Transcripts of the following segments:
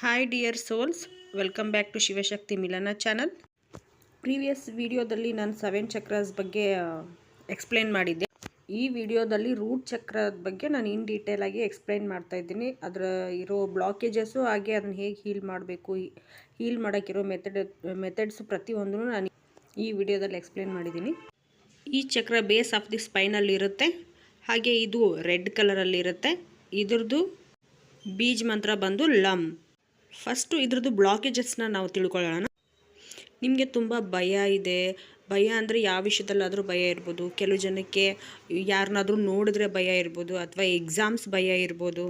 Hi dear souls, welcome back to Shivashakti Milana channel. Previous ವಿಡಿಯೋದಲ್ಲಿ ನಾನು 7 chakras ಬಗ್ಗೆ ಎಕ್ಸ್ಪ್ಲೇನ್ ಮಾಡಿದ್ದೆ. ಈ ವಿಡಿಯೋದಲ್ಲಿ ರೂಟ್ ಚಕ್ರದ ಬಗ್ಗೆ ನಾನು ಇನ್ ಡೀಟೇಲ್ ಆಗಿ ಎಕ್ಸ್ಪ್ಲೇನ್ ಮಾಡ್ತಾ ಇದ್ದೀನಿ. ಅದರ ಇರೋ ಬ್ಲಾಕೇಜಸ್ಸು ಹಾಗೆ ಅದನ್ನು ಹೇಗೆ ಹೀಲ್ ಮಾಡಬೇಕು, ಹೀಲ್ ಮಾಡೋಕ್ಕಿರೋ ಮೆಥಡ್ಸ್ ಪ್ರತಿಯೊಂದೂ ನಾನು ಈ ವಿಡಿಯೋದಲ್ಲಿ ಎಕ್ಸ್ಪ್ಲೇನ್ ಮಾಡಿದ್ದೀನಿ. ಈ ಚಕ್ರ ಬೇಸ್ ಆಫ್ ದಿ ಸ್ಪೈನಲ್ಲಿ ಇರುತ್ತೆ. ಹಾಗೆ ಇದು ರೆಡ್ ಕಲರಲ್ಲಿ ಇರುತ್ತೆ. ಇದ್ರದ್ದು ಬೀಜ್ ಮಂತ್ರ ಬಂದು ಲಮ್. ಫಸ್ಟು ಇದ್ರದ್ದು ಬ್ಲಾಕೇಜಸ್ನ ನಾವು ತಿಳ್ಕೊಳ್ಳೋಣ. ನಿಮಗೆ ತುಂಬ ಭಯ ಇದೆ. ಭಯ ಅಂದರೆ ಯಾವ ವಿಷಯದಲ್ಲಾದರೂ ಭಯ ಇರ್ಬೋದು. ಕೆಲವು ಜನಕ್ಕೆ ಯಾರನ್ನಾದರೂ ನೋಡಿದ್ರೆ ಭಯ ಇರ್ಬೋದು, ಅಥವಾ ಎಕ್ಸಾಮ್ಸ್ ಭಯ ಇರ್ಬೋದು,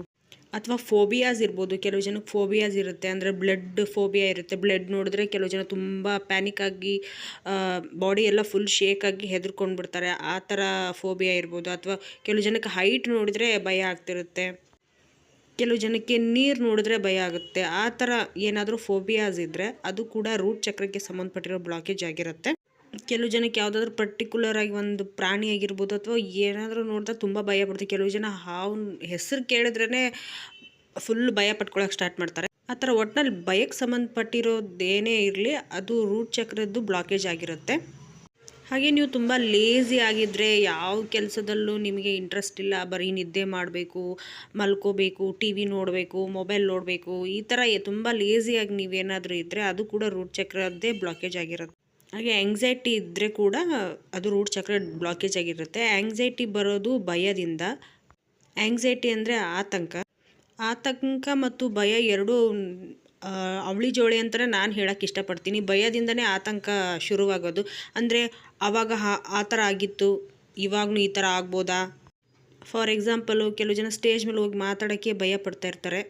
ಅಥವಾ ಫೋಬಿಯಾಸ್ ಇರ್ಬೋದು. ಕೆಲವು ಜನಕ್ಕೆ ಫೋಬಿಯಾಸ್ ಇರುತ್ತೆ, ಅಂದರೆ ಬ್ಲಡ್ ಫೋಬಿಯಾ ಇರುತ್ತೆ. ಬ್ಲಡ್ ನೋಡಿದ್ರೆ ಕೆಲವು ಜನ ತುಂಬ ಪ್ಯಾನಿಕ್ ಆಗಿ ಬಾಡಿ ಎಲ್ಲ ಫುಲ್ ಶೇಕ್ ಆಗಿ ಹೆದರ್ಕೊಂಡು ಬಿಡ್ತಾರೆ. ಆ ಥರ ಫೋಬಿಯಾ ಇರ್ಬೋದು. ಅಥವಾ ಕೆಲವು ಜನಕ್ಕೆ ಹೈಟ್ ನೋಡಿದರೆ ಭಯ ಆಗ್ತಿರುತ್ತೆ. ಕೆಲವು ಜನಕ್ಕೆ ನೀರು ನೋಡಿದ್ರೆ ಭಯ ಆಗುತ್ತೆ. ಆ ಥರ ಏನಾದರೂ ಫೋಬಿಯಾಸ್ ಇದ್ದರೆ ಅದು ಕೂಡ ರೂಟ್ ಚಕ್ರಕ್ಕೆ ಸಂಬಂಧಪಟ್ಟಿರೋ ಬ್ಲಾಕೇಜ್ ಆಗಿರುತ್ತೆ. ಕೆಲವು ಜನಕ್ಕೆ ಯಾವುದಾದ್ರೂ ಪರ್ಟಿಕ್ಯುಲರ್ ಆಗಿ ಒಂದು ಪ್ರಾಣಿ ಆಗಿರ್ಬೋದು, ಅಥವಾ ಏನಾದರೂ ನೋಡಿದ್ರೆ ತುಂಬ ಭಯ ಪಡ್ತಾರೆ. ಕೆಲವು ಜನ ಹಾವಿನ ಹೆಸರು ಕೇಳಿದ್ರೇ ಫುಲ್ ಭಯ ಪಟ್ಕೊಳ್ಳೋಕೆ ಸ್ಟಾರ್ಟ್ ಮಾಡ್ತಾರೆ. ಆ ಥರ ಒಟ್ಟಿನಲ್ಲಿ ಭಯಕ್ಕೆ ಸಂಬಂಧಪಟ್ಟಿರೋದೇನೇ ಇರಲಿ, ಅದು ರೂಟ್ ಚಕ್ರದ್ದು ಬ್ಲಾಕೇಜ್ ಆಗಿರುತ್ತೆ. ಹಾಗೆ ನೀವು ತುಂಬ ಲೇಝಿ ಆಗಿದ್ದರೆ, ಯಾವ ಕೆಲಸದಲ್ಲೂ ನಿಮಗೆ ಇಂಟ್ರೆಸ್ಟ್ ಇಲ್ಲ, ಬರೀ ನಿದ್ದೆ ಮಾಡಬೇಕು, ಮಲ್ಕೋಬೇಕು, ಟಿ ವಿ ನೋಡಬೇಕು, ಮೊಬೈಲ್ ನೋಡಬೇಕು, ಈ ಥರ ತುಂಬ ಲೇಝಿಯಾಗಿ ನೀವೇನಾದರೂ ಇದ್ದರೆ ಅದು ಕೂಡ ರೂಟ್ ಚಕ್ರದ್ದೇ ಬ್ಲಾಕೇಜ್ ಆಗಿರುತ್ತೆ. ಹಾಗೆ ಆಂಗ್ಸೈಟಿ ಇದ್ದರೆ ಕೂಡ ಅದು ರೂಟ್ ಚಕ್ರ ಬ್ಲಾಕೇಜ್ ಆಗಿರುತ್ತೆ. ಆಂಗ್ಸೈಟಿ ಬರೋದು ಭಯದಿಂದ. ಆಂಗ್ಸೈಟಿ ಅಂದರೆ ಆತಂಕ ಮತ್ತು ಭಯ ಎರಡೂ ಅವಳಿ ಜೋಳಿ ಅಂತಲೇ ನಾನು ಹೇಳೋಕ್ಕೆ ಇಷ್ಟಪಡ್ತೀನಿ. ಭಯದಿಂದನೇ ಆತಂಕ ಶುರುವಾಗೋದು. ಅಂದರೆ ಆವಾಗ ಆ ಥರ ಆಗಿತ್ತು, ಇವಾಗೂ ಈ ಥರ ಆಗ್ಬೋದಾ. ಫಾರ್ ಎಕ್ಸಾಂಪಲು, ಕೆಲವು ಜನ ಸ್ಟೇಜ್ ಮೇಲೆ ಹೋಗಿ ಮಾತಾಡೋಕ್ಕೆ ಭಯ ಪಡ್ತಾ ಇರ್ತಾರೆ.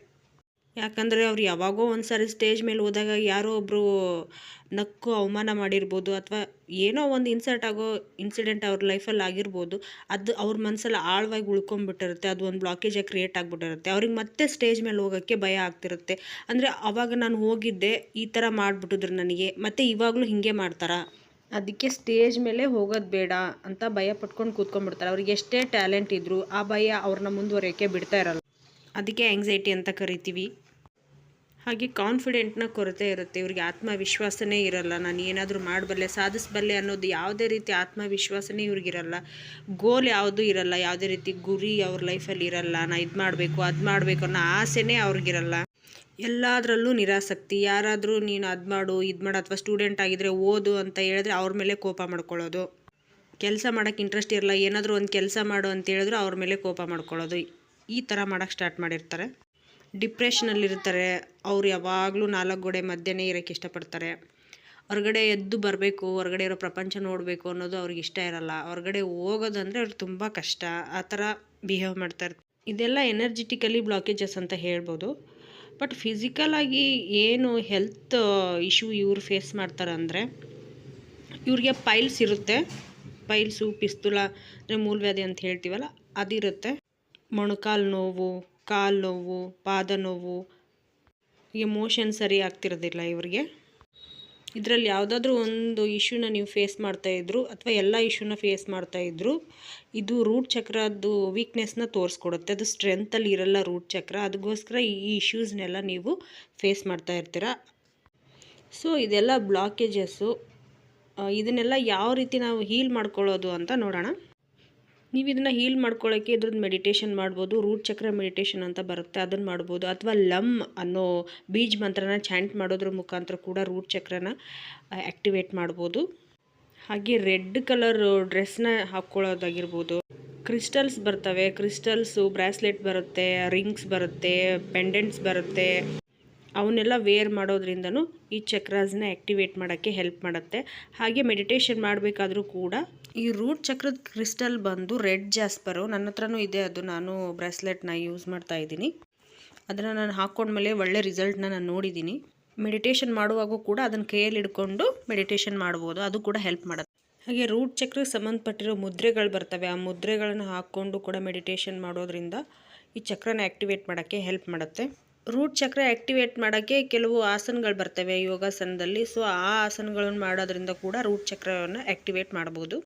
ಯಾಕಂದರೆ ಅವ್ರು ಯಾವಾಗೋ ಒಂದು ಸಾರಿ ಸ್ಟೇಜ್ ಮೇಲೆ ಹೋದಾಗ ಯಾರೋ ಒಬ್ಬರು ನಕ್ಕು ಅವಮಾನ ಮಾಡಿರ್ಬೋದು, ಅಥವಾ ಏನೋ ಒಂದು ಇನ್ಸಿಡೆಂಟ್ ಅವ್ರ ಲೈಫಲ್ಲಿ ಆಗಿರ್ಬೋದು. ಅದು ಅವ್ರ ಮನಸ್ಸಲ್ಲಿ ಆಳವಾಗಿ ಉಳ್ಕೊಂಬಿಟ್ಟಿರುತ್ತೆ. ಅದು ಒಂದು ಬ್ಲಾಕೇಜಾಗಿ ಕ್ರಿಯೇಟ್ ಆಗಿಬಿಟ್ಟಿರುತ್ತೆ. ಅವ್ರಿಗೆ ಮತ್ತೆ ಸ್ಟೇಜ್ ಮೇಲೆ ಹೋಗೋಕ್ಕೆ ಭಯ ಆಗ್ತಿರುತ್ತೆ. ಅಂದರೆ ಆವಾಗ ನಾನು ಹೋಗಿದ್ದೆ, ಈ ಥರ ಮಾಡಿಬಿಟ್ಟಿದ್ರು ನನಗೆ, ಮತ್ತು ಇವಾಗಲೂ ಹೀಗೆ ಮಾಡ್ತಾರಾ, ಅದಕ್ಕೆ ಸ್ಟೇಜ್ ಮೇಲೆ ಹೋಗೋದು ಬೇಡ ಅಂತ ಭಯ ಪಟ್ಕೊಂಡು ಕೂತ್ಕೊಂಡ್ಬಿಡ್ತಾರೆ. ಅವ್ರಿಗೆ ಎಷ್ಟೇ ಟ್ಯಾಲೆಂಟ್ ಇದ್ದರೂ ಆ ಭಯ ಅವ್ರನ್ನ ಮುಂದುವರಿಯೋಕ್ಕೆ ಬಿಡ್ತಾ ಇರಲ್ಲ. ಅದಕ್ಕೆ ಆಂಗ್ಸೈಟಿ ಅಂತ ಕರಿತೀವಿ. ಹಾಗೆ ಕಾನ್ಫಿಡೆಂಟ್ನ ಕೊರತೆ ಇರುತ್ತೆ. ಇವ್ರಿಗೆ ಆತ್ಮವಿಶ್ವಾಸನೇ ಇರಲ್ಲ. ನಾನು ಏನಾದರೂ ಮಾಡಬಲ್ಲೆ, ಸಾಧಿಸಬಲ್ಲೆ ಅನ್ನೋದು ಯಾವುದೇ ರೀತಿ ಆತ್ಮವಿಶ್ವಾಸನೇ ಇವ್ರಿಗಿರಲ್ಲ. ಗೋಲ್ ಯಾವುದೂ ಇರಲ್ಲ, ಯಾವುದೇ ರೀತಿ ಗುರಿ ಅವ್ರ ಲೈಫಲ್ಲಿ ಇರಲ್ಲ. ನಾನು ಇದು ಮಾಡಬೇಕು, ಅದು ಮಾಡಬೇಕು ಅನ್ನೋ ಆಸೆನೇ ಅವ್ರಿಗಿರಲ್ಲ. ಎಲ್ಲದರಲ್ಲೂ ನಿರಾಸಕ್ತಿ. ಯಾರಾದರೂ ನೀನು ಅದು ಮಾಡು, ಇದು ಮಾಡು, ಅಥವಾ ಸ್ಟೂಡೆಂಟ್ ಆಗಿದ್ದರೆ ಓದು ಅಂತ ಹೇಳಿದ್ರೆ ಅವ್ರ ಮೇಲೆ ಕೋಪ ಮಾಡ್ಕೊಳ್ಳೋದು. ಕೆಲಸ ಮಾಡೋಕ್ಕೆ ಇಂಟ್ರೆಸ್ಟ್ ಇರಲ್ಲ, ಏನಾದರೂ ಒಂದು ಕೆಲಸ ಮಾಡು ಅಂತ ಹೇಳಿದ್ರು ಅವ್ರ ಮೇಲೆ ಕೋಪ ಮಾಡ್ಕೊಳ್ಳೋದು. ಈ ಥರ ಮಾಡೋಕ್ಕೆ ಸ್ಟಾರ್ಟ್ ಮಾಡಿರ್ತಾರೆ. ಡಿಪ್ರೆಷನಲ್ಲಿರ್ತಾರೆ. ಅವ್ರು ಯಾವಾಗಲೂ 4 ಗೋಡೆ ಮಧ್ಯೆನೇ ಇರೋಕ್ಕೆ ಇಷ್ಟಪಡ್ತಾರೆ. ಹೊರಗಡೆ ಎದ್ದು ಬರಬೇಕು, ಹೊರಗಡೆ ಇರೋ ಪ್ರಪಂಚ ನೋಡಬೇಕು ಅನ್ನೋದು ಅವ್ರಿಗೆ ಇಷ್ಟ ಇರಲ್ಲ. ಹೊರಗಡೆ ಹೋಗೋದಂದರೆ ಅವ್ರಿಗೆ ತುಂಬ ಕಷ್ಟ. ಆ ಥರ ಬಿಹೇವ್ ಮಾಡ್ತಾರೆ. ಇದೆಲ್ಲ ಎನರ್ಜಿಟಿಕಲಿ ಬ್ಲಾಕೇಜಸ್ ಅಂತ ಹೇಳ್ಬೋದು. ಬಟ್ ಫಿಸಿಕಲಾಗಿ ಏನು ಹೆಲ್ತ್ ಇಶ್ಯೂ ಇವ್ರು ಫೇಸ್ ಮಾಡ್ತಾರೆ ಅಂದರೆ, ಇವ್ರಿಗೆ ಪೈಲ್ಸ್ ಇರುತ್ತೆ. ಪೈಲ್ಸು, ಪಿಸ್ತುಲ ಅಂದರೆ ಮೂಲವ್ಯಾಧಿ ಅಂತ ಹೇಳ್ತೀವಲ್ಲ, ಅದಿರುತ್ತೆ. ಮೊಣಕಾಲು ನೋವು, ಕಾಲು ನೋವು, ಪಾದ ನೋವು, ಮೋಷನ್ ಸರಿ ಆಗ್ತಿರೋದಿಲ್ಲ ಇವರಿಗೆ. ಇದರಲ್ಲಿ ಯಾವುದಾದ್ರೂ ಒಂದು ಇಶ್ಯೂನ ನೀವು ಫೇಸ್ ಮಾಡ್ತಾಯಿದ್ರು, ಅಥವಾ ಎಲ್ಲ ಇಶ್ಯೂನ ಫೇಸ್ ಮಾಡ್ತಾಯಿದ್ರು, ಇದು ರೂಟ್ ಚಕ್ರದ್ದು ವೀಕ್ನೆಸ್ನ ತೋರಿಸ್ಕೊಡುತ್ತೆ. ಅದು ಸ್ಟ್ರೆಂತಲ್ಲಿ ಇರಲ್ಲ ರೂಟ್ ಚಕ್ರ. ಅದಕ್ಕೋಸ್ಕರ ಈ ಇಶ್ಯೂಸ್ನೆಲ್ಲ ನೀವು ಫೇಸ್ ಮಾಡ್ತಾ ಇರ್ತೀರ. ಸೊ ಇದೆಲ್ಲ ಬ್ಲಾಕೇಜಸ್ಸು. ಇದನ್ನೆಲ್ಲ ಯಾವ ರೀತಿ ನಾವು ಹೀಲ್ ಮಾಡ್ಕೊಳ್ಳೋದು ಅಂತ ನೋಡೋಣ. ನೀವು ಇದನ್ನು ಹೀಲ್ ಮಾಡ್ಕೊಳ್ಳೋಕ್ಕೆ ಇದ್ರದ್ದು ಮೆಡಿಟೇಷನ್ ಮಾಡ್ಬೋದು. ರೂಟ್ ಚಕ್ರ ಮೆಡಿಟೇಷನ್ ಅಂತ ಬರುತ್ತೆ, ಅದನ್ನು ಮಾಡ್ಬೋದು. ಅಥವಾ ಲಮ್ ಅನ್ನೋ ಬೀಜ್ ಮಂತ್ರನ ಚಾಂಟ್ ಮಾಡೋದ್ರ ಮುಖಾಂತರ ಕೂಡ ರೂಟ್ ಚಕ್ರನ ಆ್ಯಕ್ಟಿವೇಟ್ ಮಾಡ್ಬೋದು. ಹಾಗೆ ರೆಡ್ ಕಲರ್ ಡ್ರೆಸ್ನ ಹಾಕ್ಕೊಳ್ಳೋದಾಗಿರ್ಬೋದು. ಕ್ರಿಸ್ಟಲ್ಸ್ ಬರ್ತವೆ. ಕ್ರಿಸ್ಟಲ್ಸು, ಬ್ರಾಸ್ಲೆಟ್ ಬರುತ್ತೆ, ರಿಂಗ್ಸ್ ಬರುತ್ತೆ, ಪೆಂಡೆಂಟ್ಸ್ ಬರುತ್ತೆ. ಅವನ್ನೆಲ್ಲ ವೇರ್ ಮಾಡೋದ್ರಿಂದನೂ ಈ ಚಕ್ರಾಸ್ನ ಆ್ಯಕ್ಟಿವೇಟ್ ಮಾಡೋಕ್ಕೆ ಹೆಲ್ಪ್ ಮಾಡುತ್ತೆ. ಹಾಗೆ ಮೆಡಿಟೇಷನ್ ಮಾಡಬೇಕಾದ್ರೂ ಕೂಡ ಈ ರೂಟ್ ಚಕ್ರದ ಕ್ರಿಸ್ಟಲ್ ಬಂದು ರೆಡ್ ಜಾಸ್ಪರು. ನನ್ನ ಹತ್ರನೂ ಇದೆ ಅದು. ನಾನು ಬ್ರಾಸ್ಲೆಟ್ನ ಯೂಸ್ ಮಾಡ್ತಾ ಇದ್ದೀನಿ. ಅದನ್ನು ನಾನು ಹಾಕ್ಕೊಂಡ್ಮೇಲೆ ಒಳ್ಳೆ ರಿಸಲ್ಟ್ನ ನಾನು ನೋಡಿದ್ದೀನಿ. ಮೆಡಿಟೇಷನ್ ಮಾಡುವಾಗೂ ಕೂಡ ಅದನ್ನು ಕೈಯಲ್ಲಿ ಹಿಡ್ಕೊಂಡು ಮೆಡಿಟೇಷನ್ ಮಾಡ್ಬೋದು. ಅದು ಕೂಡ ಹೆಲ್ಪ್ ಮಾಡುತ್ತೆ. ಹಾಗೆ ರೂಟ್ ಚಕ್ರಕ್ಕೆ ಸಂಬಂಧಪಟ್ಟಿರೋ ಮುದ್ರೆಗಳು ಬರ್ತವೆ. ಆ ಮುದ್ರೆಗಳನ್ನು ಹಾಕ್ಕೊಂಡು ಕೂಡ ಮೆಡಿಟೇಷನ್ ಮಾಡೋದ್ರಿಂದ ಈ ಚಕ್ರನ ಆ್ಯಕ್ಟಿವೇಟ್ ಮಾಡೋಕ್ಕೆ ಹೆಲ್ಪ್ ಮಾಡುತ್ತೆ. ರೂಟ್ ಚಕ್ರ ಆ್ಯಕ್ಟಿವೇಟ್ ಮಾಡೋಕ್ಕೆ ಕೆಲವು ಆಸನಗಳು ಬರ್ತವೆ ಯೋಗಾಸನದಲ್ಲಿ. ಸೊ ಆ ಆಸನಗಳನ್ನು ಮಾಡೋದ್ರಿಂದ ಕೂಡ ರೂಟ್ ಚಕ್ರವನ್ನು ಆ್ಯಕ್ಟಿವೇಟ್ ಮಾಡ್ಬೋದು.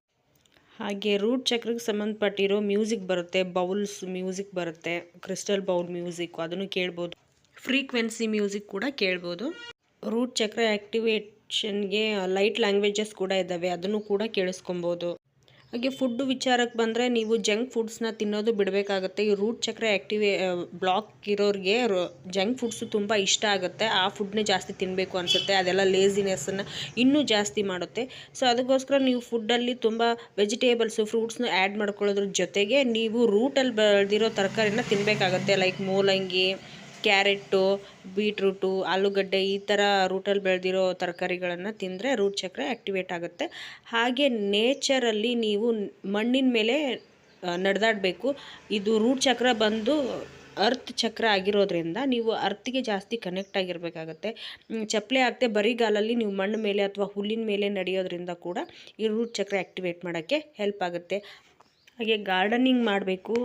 ಹಾಗೆ ರೂಟ್ ಚಕ್ರಕ್ಕೆ ಸಂಬಂಧಪಟ್ಟಿರೋ ಮ್ಯೂಸಿಕ್ ಬರುತ್ತೆ. ಬೌಲ್ಸ್ ಮ್ಯೂಸಿಕ್ ಬರುತ್ತೆ, ಕ್ರಿಸ್ಟಲ್ ಬೌಲ್ ಮ್ಯೂಸಿಕ್, ಅದನ್ನು ಕೇಳ್ಬೋದು. ಫ್ರೀಕ್ವೆನ್ಸಿ ಮ್ಯೂಸಿಕ್ ಕೂಡ ಕೇಳ್ಬೋದು. ರೂಟ್ ಚಕ್ರ ಆ್ಯಕ್ಟಿವೇಷನ್ಗೆ ಲೈಟ್ ಲ್ಯಾಂಗ್ವೇಜಸ್ ಕೂಡ ಇದ್ದಾವೆ, ಅದನ್ನು ಕೂಡ ಕೇಳಿಸ್ಕೊಬೋದು. ಹಾಗೆ ಫುಡ್ ವಿಚಾರಕ್ಕೆ ಬಂದರೆ ನೀವು ಜಂಕ್ ಫುಡ್ಸ್ನ ತಿನ್ನೋದು ಬಿಡಬೇಕಾಗುತ್ತೆ. ಈ ರೂಟ್ ಚಕ್ರ ಬ್ಲಾಕ್ ಇರೋರಿಗೆ ಜಂಕ್ ಫುಡ್ಸು ತುಂಬ ಇಷ್ಟ ಆಗುತ್ತೆ. ಆ ಫುಡ್ನೇ ಜಾಸ್ತಿ ತಿನ್ನಬೇಕು ಅನಿಸುತ್ತೆ. ಅದೆಲ್ಲ ಲೇಸಿನೆಸ್ಸನ್ನು ಇನ್ನೂ ಜಾಸ್ತಿ ಮಾಡುತ್ತೆ. ಸೊ ಅದಕ್ಕೋಸ್ಕರ ನೀವು ಫುಡ್ಡಲ್ಲಿ ತುಂಬ ವೆಜಿಟೇಬಲ್ಸು ಫ್ರೂಟ್ಸ್ನ ಆ್ಯಡ್ ಮಾಡ್ಕೊಳ್ಳೋದ್ರ ಜೊತೆಗೆ ನೀವು ರೂಟಲ್ಲಿ ಬೆಳೆದಿರೋ ತರಕಾರಿನ ತಿನ್ನಬೇಕಾಗತ್ತೆ. ಲೈಕ್ ಮೂಲಂಗಿ, ಕ್ಯಾರೆಟು, ಬೀಟ್ರೂಟು, ಆಲೂಗಡ್ಡೆ ಈ ಥರ ರೂಟಲ್ಲಿ ಬೆಳೆದಿರೋ ತರಕಾರಿಗಳನ್ನು ತಿಂದರೆ ರೂಟ್ ಚಕ್ರ ಆ್ಯಕ್ಟಿವೇಟ್ ಆಗುತ್ತೆ. ಹಾಗೆ ನೇಚರಲ್ಲಿ ನೀವು ಮಣ್ಣಿನ ಮೇಲೆ ನಡೆದಾಡಬೇಕು. ಇದು ರೂಟ್ ಚಕ್ರ ಬಂದು ಅರ್ತ್ ಚಕ್ರ ಆಗಿರೋದ್ರಿಂದ ನೀವು ಅರ್ತ್ಗೆ ಜಾಸ್ತಿ ಕನೆಕ್ಟ್ ಆಗಿರಬೇಕಾಗತ್ತೆ. ಚಪ್ಪಲಿ ಹಾಕದೆ ಬರಿಗಾಲಲ್ಲಿ ನೀವು ಮಣ್ಣು ಮೇಲೆ ಅಥವಾ ಹುಲ್ಲಿನ ಮೇಲೆ ನಡೆಯೋದ್ರಿಂದ ಕೂಡ ಈ ರೂಟ್ ಚಕ್ರ ಆ್ಯಕ್ಟಿವೇಟ್ ಮಾಡೋಕ್ಕೆ ಹೆಲ್ಪ್ ಆಗುತ್ತೆ. ಹಾಗೆ ಗಾರ್ಡನಿಂಗ್ ಮಾಡಬೇಕು,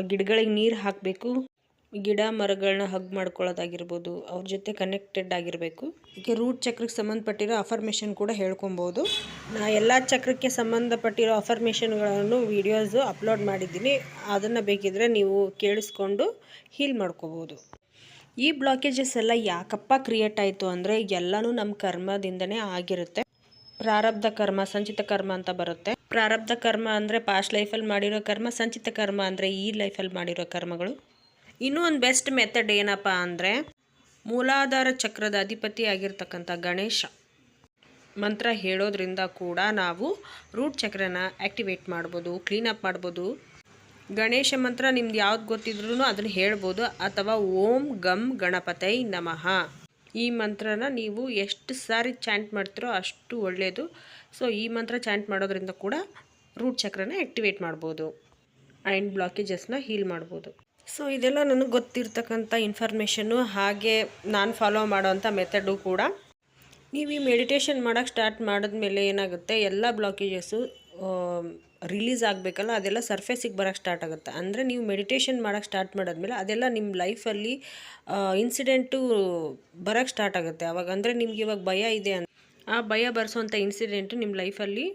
ಗಿಡಗಳಿಗೆ ನೀರು ಹಾಕಬೇಕು, ಗಿಡ ಮರಗಳನ್ನ ಹಗ್ ಮಾಡ್ಕೊಳ್ಳೋದಾಗಿರ್ಬೋದು, ಅವ್ರ ಜೊತೆ ಕನೆಕ್ಟೆಡ್ ಆಗಿರಬೇಕು. ಹೀಗೆ ರೂಟ್ ಚಕ್ರಕ್ಕೆ ಸಂಬಂಧಪಟ್ಟಿರೋ ಅಫರ್ಮೇಷನ್ ಕೂಡ ಹೇಳ್ಕೊಬೋದು. ನಾ ಎಲ್ಲ ಚಕ್ರಕ್ಕೆ ಸಂಬಂಧಪಟ್ಟಿರೋ ಅಫರ್ಮೇಷನ್ಗಳನ್ನು ವೀಡಿಯೋಸು ಅಪ್ಲೋಡ್ ಮಾಡಿದ್ದೀನಿ. ಅದನ್ನು ಬೇಕಿದ್ರೆ ನೀವು ಕೇಳಿಸ್ಕೊಂಡು ಹೀಲ್ ಮಾಡ್ಕೋಬೋದು. ಈ ಬ್ಲಾಕೇಜಸ್ ಎಲ್ಲ ಯಾಕಪ್ಪ ಕ್ರಿಯೇಟ್ ಆಯಿತು ಅಂದರೆ ಎಲ್ಲನೂ ನಮ್ಮ ಕರ್ಮದಿಂದನೇ ಆಗಿರುತ್ತೆ. ಪ್ರಾರಬ್ಧ ಕರ್ಮ, ಸಂಚಿತ ಕರ್ಮ ಅಂತ ಬರುತ್ತೆ. ಪ್ರಾರಬ್ಧ ಕರ್ಮ ಅಂದರೆ ಪಾಸ್ಟ್ ಲೈಫಲ್ಲಿ ಮಾಡಿರೋ ಕರ್ಮ, ಸಂಚಿತ ಕರ್ಮ ಅಂದರೆ ಈ ಲೈಫಲ್ಲಿ ಮಾಡಿರೋ ಕರ್ಮಗಳು. ಇನ್ನೂ ಒಂದು ಬೆಸ್ಟ್ ಮೆಥಡ್ ಏನಪ್ಪ ಅಂದರೆ ಮೂಲಾಧಾರ ಚಕ್ರದ ಅಧಿಪತಿ ಆಗಿರ್ತಕ್ಕಂಥ ಗಣೇಶ ಮಂತ್ರ ಹೇಳೋದ್ರಿಂದ ಕೂಡ ನಾವು ರೂಟ್ ಚಕ್ರನ ಆ್ಯಕ್ಟಿವೇಟ್ ಮಾಡ್ಬೋದು, ಕ್ಲೀನಪ್ ಮಾಡ್ಬೋದು. ಗಣೇಶ ಮಂತ್ರ ನಿಮ್ದು ಯಾವ್ದು ಗೊತ್ತಿದ್ರೂ ಅದನ್ನು ಹೇಳ್ಬೋದು. ಅಥವಾ ಓಂ ಗಂ ಗಣಪತೈ ನಮಃ ಈ ಮಂತ್ರನ ನೀವು ಎಷ್ಟು ಸಾರಿ ಚಾಂಟ್ ಮಾಡ್ತೀರೋ ಅಷ್ಟು ಒಳ್ಳೆಯದು. ಸೊ ಈ ಮಂತ್ರ ಚಾಂಟ್ ಮಾಡೋದ್ರಿಂದ ಕೂಡ ರೂಟ್ ಚಕ್ರನ ಆ್ಯಕ್ಟಿವೇಟ್ ಮಾಡ್ಬೋದು ಆ್ಯಂಡ್ ಬ್ಲಾಕೇಜಸ್ನ ಹೀಲ್ ಮಾಡ್ಬೋದು. ಸೊ ಇದೆಲ್ಲ ನನಗೆ ಗೊತ್ತಿರ್ತಕ್ಕಂಥ ಇನ್ಫಾರ್ಮೇಷನ್ನು, ಹಾಗೆ ನಾನು ಫಾಲೋ ಮಾಡೋವಂಥ ಮೆಥಡು ಕೂಡ. ನೀವು ಈ ಮೆಡಿಟೇಷನ್ ಮಾಡೋಕ್ಕೆ ಸ್ಟಾರ್ಟ್ ಮಾಡಿದ್ಮೇಲೆ ಏನಾಗುತ್ತೆ, ಎಲ್ಲ ಬ್ಲಾಕೇಜಸ್ಸು ರಿಲೀಸ್ ಆಗಬೇಕಲ್ಲ, ಅದೆಲ್ಲ ಸರ್ಫೇಸಿಗೆ ಬರೋಕ್ಕೆ ಸ್ಟಾರ್ಟ್ ಆಗುತ್ತೆ. ಅಂದರೆ ನೀವು ಮೆಡಿಟೇಷನ್ ಮಾಡೋಕ್ಕೆ ಸ್ಟಾರ್ಟ್ ಮಾಡಿದ್ಮೇಲೆ ಅದೆಲ್ಲ ನಿಮ್ಮ ಲೈಫಲ್ಲಿ ಇನ್ಸಿಡೆಂಟು ಬರೋಕ್ಕೆ ಸ್ಟಾರ್ಟ್ ಆಗುತ್ತೆ. ಅವಾಗ ಅಂದರೆ ನಿಮ್ಗೆ ಇವಾಗ ಭಯ ಇದೆ ಆ ಭಯ ಬರೆಸೋವಂಥ ಇನ್ಸಿಡೆಂಟು ನಿಮ್ಮ ಲೈಫಲ್ಲಿ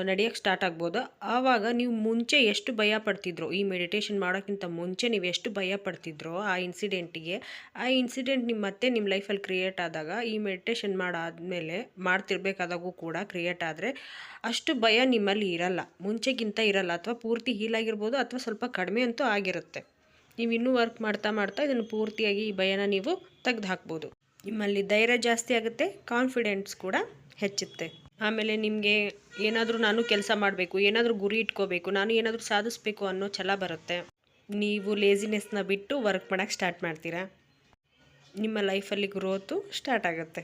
ನಡೆಯೋಕ್ಕೆ ಸ್ಟಾರ್ಟ್ ಆಗ್ಬೋದು. ಆವಾಗ ನೀವು ಮುಂಚೆ ಎಷ್ಟು ಭಯ ಪಡ್ತಿದ್ರೋ, ಈ ಮೆಡಿಟೇಷನ್ ಮಾಡೋಕ್ಕಿಂತ ಮುಂಚೆ ನೀವು ಎಷ್ಟು ಭಯ ಪಡ್ತಿದ್ರೋ ಆ ಇನ್ಸಿಡೆಂಟಿಗೆ, ಆ ಇನ್ಸಿಡೆಂಟ್ ನಿಮ್ಮ ಲೈಫಲ್ಲಿ ಕ್ರಿಯೇಟ್ ಆದಾಗ, ಈ ಮೆಡಿಟೇಷನ್ ಮಾಡಾದಮೇಲೆ ಮಾಡ್ತಿರ್ಬೇಕಾದಾಗೂ ಕೂಡ ಕ್ರಿಯೇಟ್ ಆದರೆ ಅಷ್ಟು ಭಯ ನಿಮ್ಮಲ್ಲಿ ಇರಲ್ಲ, ಮುಂಚೆಗಿಂತ ಇರಲ್ಲ. ಅಥವಾ ಪೂರ್ತಿ ಹೀಲ್ ಆಗಿರ್ಬೋದು, ಅಥವಾ ಸ್ವಲ್ಪ ಕಡಿಮೆ ಅಂತೂ ಆಗಿರುತ್ತೆ. ನೀವು ಇನ್ನೂ ವರ್ಕ್ ಮಾಡ್ತಾ ಮಾಡ್ತಾ ಇದನ್ನು ಪೂರ್ತಿಯಾಗಿ ಈ ಭಯನ ನೀವು ತೆಗೆದು ಹಾಕ್ಬೋದು. ನಿಮ್ಮಲ್ಲಿ ಧೈರ್ಯ ಜಾಸ್ತಿ ಆಗುತ್ತೆ, ಕಾನ್ಫಿಡೆನ್ಸ್ ಕೂಡ ಹೆಚ್ಚುತ್ತೆ. ಆಮೇಲೆ ನಿಮಗೆ ಏನಾದರೂ ನಾನು ಕೆಲಸ ಮಾಡಬೇಕು, ಏನಾದರೂ ಗುರಿ ಇಟ್ಕೋಬೇಕು, ನಾನು ಏನಾದರೂ ಸಾಧಿಸಬೇಕು ಅನ್ನೋ ಛಲ ಬರುತ್ತೆ. ನೀವು ಲೇಸಿನೆಸ್ನ ಬಿಟ್ಟು ವರ್ಕ್ ಮಾಡೋಕ್ಕೆ ಸ್ಟಾರ್ಟ್ ಮಾಡ್ತೀರಾ. ನಿಮ್ಮ ಲೈಫಲ್ಲಿ ಗ್ರೋತು ಸ್ಟಾರ್ಟ್ ಆಗುತ್ತೆ.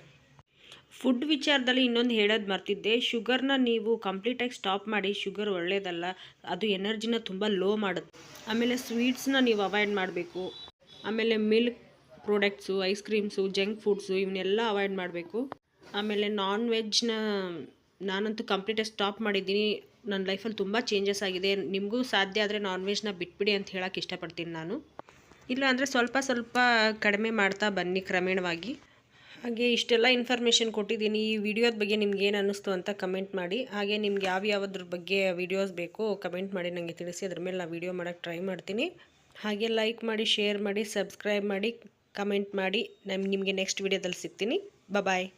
ಫುಡ್ ವಿಚಾರದಲ್ಲಿ ಇನ್ನೊಂದು ಹೇಳೋದು ಮರ್ತಿದ್ದೆ. ಶುಗರ್ನ ನೀವು ಕಂಪ್ಲೀಟಾಗಿ ಸ್ಟಾಪ್ ಮಾಡಿ. ಶುಗರ್ ಒಳ್ಳೆಯದಲ್ಲ, ಅದು ಎನರ್ಜಿನ ತುಂಬ ಲೋ ಮಾಡುತ್ತೆ. ಆಮೇಲೆ ಸ್ವೀಟ್ಸ್ನ ನೀವು ಅವಾಯ್ಡ್ ಮಾಡಬೇಕು. ಆಮೇಲೆ milk products, ice creams, junk foods ಇವನ್ನೆಲ್ಲ ಅವಾಯ್ಡ್ ಮಾಡಬೇಕು. ಆಮೇಲೆ ನಾನ್ ವೆಜ್ನ ನಾನಂತೂ ಕಂಪ್ಲೀಟಾಗಿ ಸ್ಟಾಪ್ ಮಾಡಿದ್ದೀನಿ. ನನ್ನ ಲೈಫಲ್ಲಿ ತುಂಬ ಚೇಂಜಸ್ ಆಗಿದೆ. ನಿಮಗೂ ಸಾಧ್ಯ ಆದರೆ ನಾನ್ ವೆಜ್ನ ಬಿಟ್ಬಿಡಿ ಅಂತ ಹೇಳೋಕ್ಕೆ ಇಷ್ಟಪಡ್ತೀನಿ ನಾನು. ಇಲ್ಲ ಅಂದರೆ ಸ್ವಲ್ಪ ಸ್ವಲ್ಪ ಕಡಿಮೆ ಮಾಡ್ತಾ ಬನ್ನಿ ಕ್ರಮೇಣವಾಗಿ. ಹಾಗೆ ಇಷ್ಟೆಲ್ಲ ಇನ್ಫಾರ್ಮೇಷನ್ ಕೊಟ್ಟಿದ್ದೀನಿ. ಈ ವಿಡಿಯೋದ ಬಗ್ಗೆ ನಿಮ್ಗೆ ಏನು ಅನ್ನಿಸ್ತು ಅಂತ ಕಮೆಂಟ್ ಮಾಡಿ. ಹಾಗೆ ನಿಮ್ಗೆ ಯಾವ್ಯಾವ್ದ್ರ ಬಗ್ಗೆ ವೀಡಿಯೋಸ್ ಬೇಕೋ ಕಮೆಂಟ್ ಮಾಡಿ ನನಗೆ ತಿಳಿಸಿ. ಅದ್ರ ಮೇಲೆ ನಾನು ವೀಡಿಯೋ ಮಾಡೋಕ್ಕೆ ಟ್ರೈ ಮಾಡ್ತೀನಿ. ಹಾಗೆ ಲೈಕ್ ಮಾಡಿ, ಶೇರ್ ಮಾಡಿ, ಸಬ್ಸ್ಕ್ರೈಬ್ ಮಾಡಿ, ಕಮೆಂಟ್ ಮಾಡಿ. ನಿಮಗೆ ನೆಕ್ಸ್ಟ್ ವೀಡಿಯೋದಲ್ಲಿ ಸಿಗ್ತೀನಿ. ಬಾಯ್.